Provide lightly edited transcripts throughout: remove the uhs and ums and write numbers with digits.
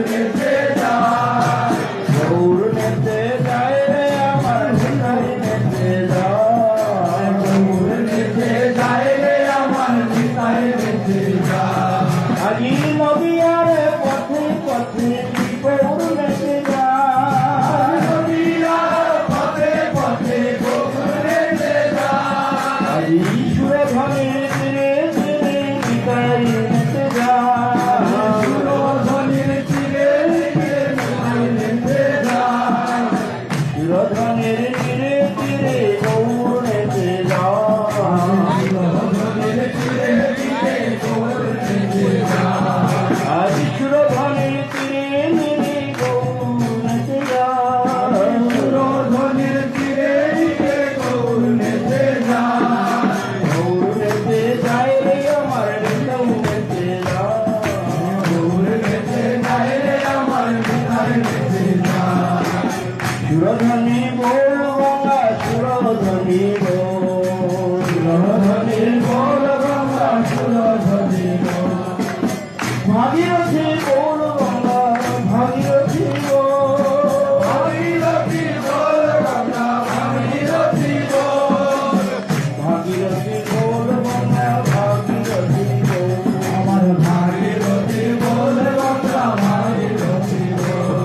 নেচে যায়, গৌর নেচে যায় রে আমার নিতাই নেচে যায়, গৌর নেচে যায় রে আমার নিতাই নেচে যায়। আজি নদিয়ার পথে পথে গৌর নেচে যায়, নদিয়ার পথে পথে গৌর নেচে যায়। আজি সুরধনে তীরে তীরে নিতাই নেচে যায়, সুরধনের তীরে তীরে নিতাই নেচে যায়, সুরধনের তীরে তীরে গৌর নেচে যায়, সুরধনের তীরে তীরে গৌর নেচে যায়। আজ সুরধনের তীরে তীরে গৌর নেচে যায়, সুরধনের তীরে তীরে গৌর নেচে যায়, গৌর নেচে যায় রে আমার নিতাই নেচে যায়, গৌর নেচে যায় রে আমার নিতাই নেচে যায়। সুরধনী বল গঙ্গা সুরধনী বল, সুরধনী বল গঙ্গা সুরধনী বল, ভাগীরথী বল গঙ্গা ভাগীরথী বল, ভাগীরথী বল গঙ্গা ভাগীরথী বল, ভাগীরথী বল গঙ্গা ভাগীরথী বল, আমার ভাগীরথী বল গঙ্গা ভাগীরথী বল।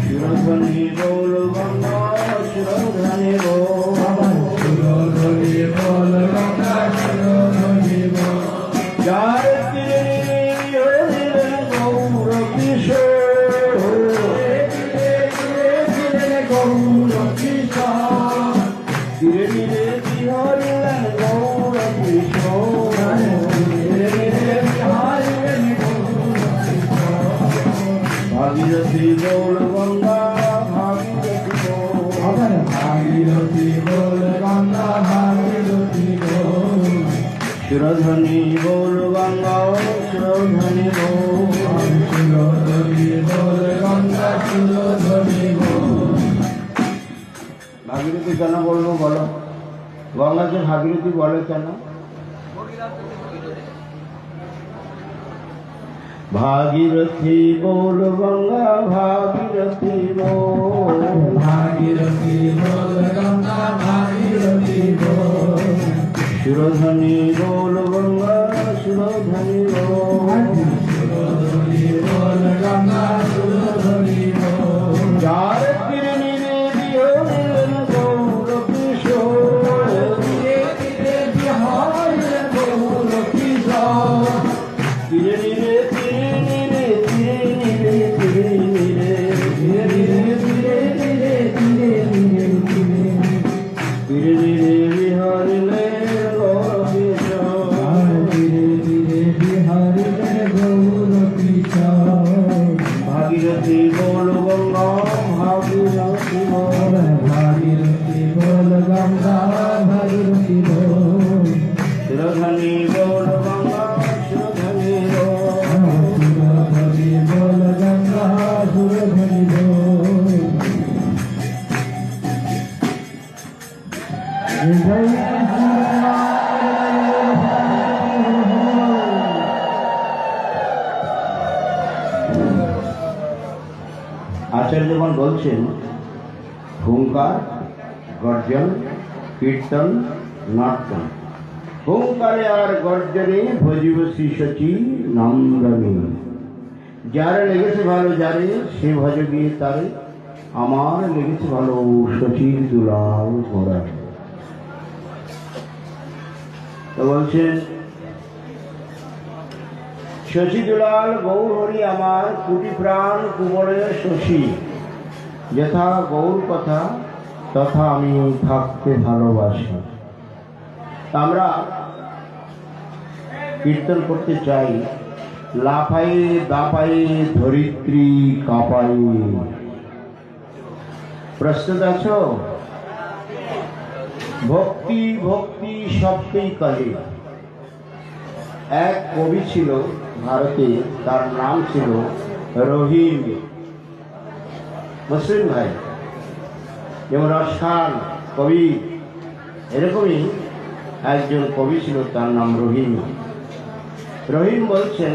সুরধনী বল গঙ্গা সুরধনী বল, আমার সুরধনী বল গঙ্গা সুরধনী বল। যার তীরে নীরে গৌর কিশোর, গৌর কিশোর, তীরে নীরে বিহরিলেন গৌর কিশোর, তীরে নীরে বিহরিলেন গৌর কিশোর। ভাগীরথী বল গঙ্গা ভাগীরথী বল, আমার ভাগীরথী বল গঙ্গা ভাগীরথী বল, সুরধনী বল গঙ্গা সুরধনী বল, সুরধনী বল গঙ্গা সুরধনী বল। ভাগীরথী কেন বলবো বলো? গঙ্গাকে ভাগীরথী বলে কেন? ভাগীরথী বল গঙ্গা ভাগীরথী বল, ভাগীরথী বল গঙ্গা ভাগীরথী বল, সুরধনী বল গঙ্গা সুরধনী বল, সুরধনী বল গঙ্গা সুরধনী বল। যার তীরে নীরে বিহরিলেন গৌর কিশোর, তীরে তীরে বিহরিলেন গৌর কিশোর, তীরে নীরে তীরে নীরে তীরে নীরে তীরে নীরে তীরে নীরে তীরে নীরে তীরে নীরে তীরে নীরে বিহরিলেন গৌর কিশোর, তীরে তীরে বিহরিলেন গৌর কিশোর। ভাগীরথী বল গঙ্গা ভাগীরথী বল, ভাগীরথী বল গঙ্গা ভাগীরথী বল, সুরধনী বল গঙ্গা সুরধনী বল, সুরধনী বল গঙ্গা সুরধনী বল। আচার্যগণ বলছেন হুঙ্কার, গর্জন, কীর্তন, নর্তন। হুঙ্কারে আর গর্জনে ভজিব শ্রী শচী নন্দনী। যার লেগেছে ভালো যারে সে ভজ গিয়ে তারে, আমার লেগেছে ভালো শচীর দুলাল গোড়া। তো বলছেন শশী দুলাল গৌর হরি আমার কুটি প্রাণ কুবলয় শশী, যথা গৌর কথা তথা আমি থাকতে ভালোবাসি। আমরা কীর্তন করতে চাই, লাফাই দাপাই ধরিত্রী কাঁপাই। প্রস্তুত আছো? ভক্তি ভক্তি সবকেই কাজে। এক কবি ছিল ভারতে, তার নাম ছিল রহিম। মুসলিম ভাই যেমন রসখান কবি, এরকমই একজন কবি ছিল, তার নাম রহিম। রহিম বলছেন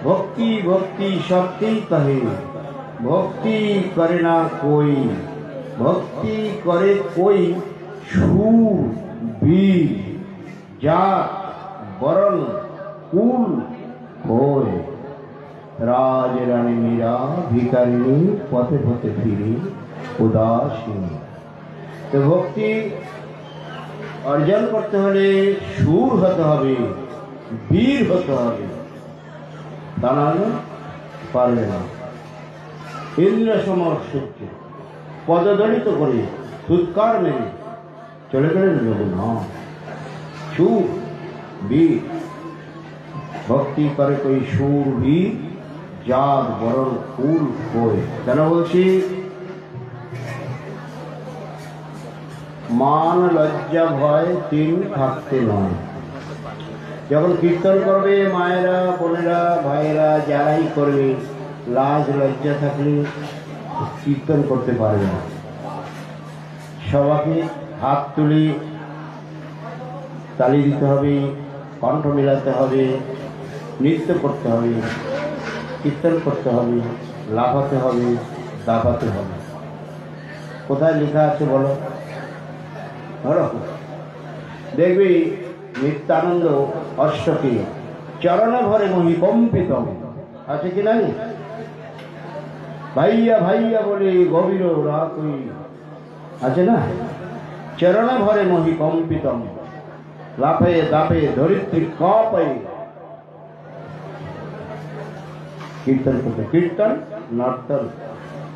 भक्ति भक्ति शक्ति कहे भक्ति करे ना कोई भक्ति करे कोई शूर वीर जात वरण कुल होय राज रानी मीरा भिखारिणी पथे पथे फिरे उदासीनी। तो भक्ति अर्जन करते हले शूर होते हबे वीर होते हबे ता नाहले पारबे ना। इंद्र समर सत्य पददलित करे सुत्कार मेरे चले गए लोग ना शूर वीर भक्ति करे कोई शूर वीर जात वरण कुल होय। কেন বলছি মান লজ্জা ভয় তিন থাকতে নয়। যখন কীর্তন করবে মায়েরা বোনেরা ভাইয়েরা যারাই করবে লাজ লজ্জা থাকলে কীর্তন করতে পারবে না। সবাইকে হাত তুলে তালি দিতে হবে কণ্ঠ মেলাতে হবে নৃত্য করতে হবে কীর্তন করতে হবে লাফাতে হবে দাপাতে হবে। কোথায় লেখা আছে বলো ধরো দেখবি নিত্যানন্দ অষ্টকে চরণে ভরে মহি কম্পিত আছে কি নাই ভাইয়া ভাইয়া বলে গভীর রাত আছে না চরণে ভরে মহি কম্পিতম লাফে দাপে ধরিত্রী কপে কীর্তন করতে কীর্তন নর্তন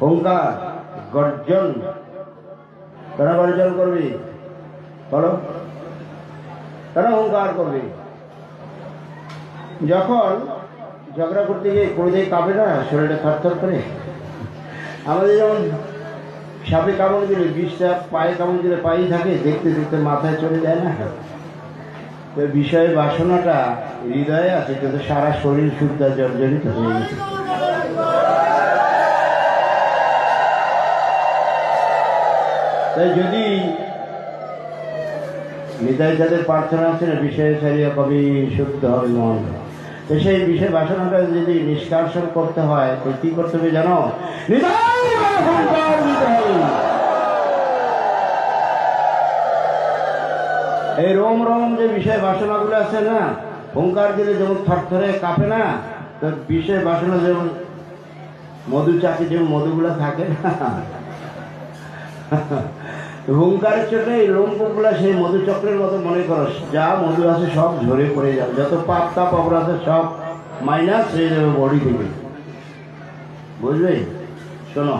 ওঙ্কার গর্জন কেন গর্জন করবি বলো কেন ওঙ্কার করবি যখন ঝগড়া করতে গিয়ে ক্রোধে কাঁপে না শরীরে থরথর করে আমাদের যেমন সাপে কামড় দিলে বিষটা পায়ে কামড় দিলে পায়েই থাকে দেখতে দেখতে মাথায় চলে যায় না। তো বিষয় বাসনাটা হৃদয়ে আছে কিন্তু সারা শরীর শুদ্ধ জর্জরিত হয়ে গেছে। তাই যদি হৃদয় যাদের প্রার্থনা আছে না বিষয়ে ছাড়িয়া কবি শুদ্ধ হবে মন তো সেই বিষয় বাসনাটা যদি নিষ্কাশন করতে হয় তো কি করতে হবে জানো এই রোম রোম যে বিষয় বাসনাগুলো আছে না ওঙ্কার দিলে যেমন থরথরে কাঁপে না তো বিষয় বাসনা যেমন মধু চাকে যেমন মধুগুলো থাকে না হুঙ্কারের চোটে এই লোমকূপগুলো সেই মধুচক্রের মতো মনে করো যা মধু আছে সব ঝরে পড়ে যাবে যত পাপ তাপ অপরাধ আছে সব মাইনাস হয়ে যাবে বডি থেকে বুঝবে। শোনো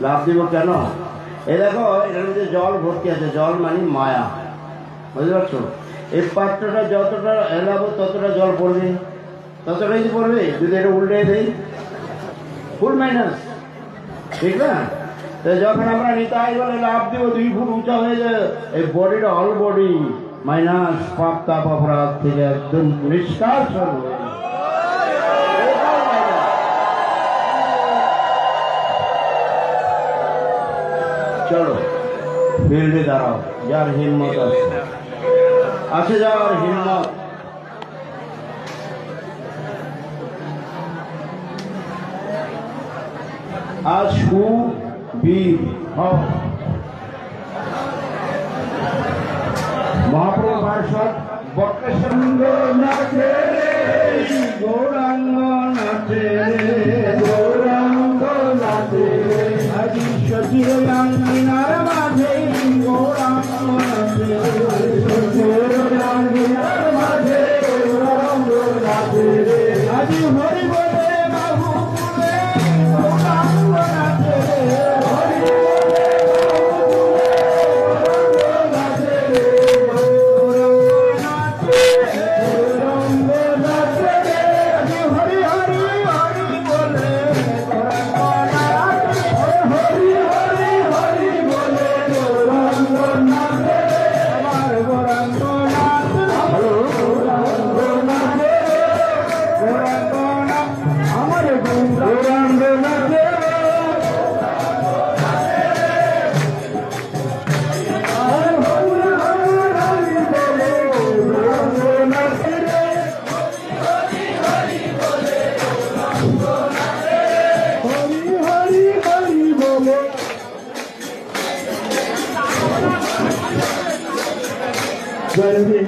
লাভ দিব কেন এই দেখো এটার মধ্যে জল ভর্তি আছে জল মানে মায়া বুঝতে পারছো এই পাত্রটা যতটা এলাবো ততটা জল পড়বে ততটাই তো পড়বে যদি এটা উল্টে দেই ফুল মাইনাস ঠিক না। তো যখন আমরা নিতাই বলে লাভ দিব 2 ফুট উঁচা হয়ে যায় এই বডিটা অল বডি মাইনাস পাপ তাপ অপরাধ থেকে একদম নিষ্কাশন হয়ে চলো ফিল্ডে দাঁড়াও যার হিম্মত আছে যার হিম্মত আজ বীর মহাপ্রভু পার্ষদ বক্রেশ্বর নাচে গৌরাঙ্গ নাচে গৌরাঙ্গ নাচে আজি সচির আঙ্গিনার মাঝে গৌরাঙ্গ নাচে আঙ্গিনার মাঝে গৌরাঙ্গ নাচে আজি হরি বলে বাবু বলে গৌরাঙ্গ নাচে হরি জয়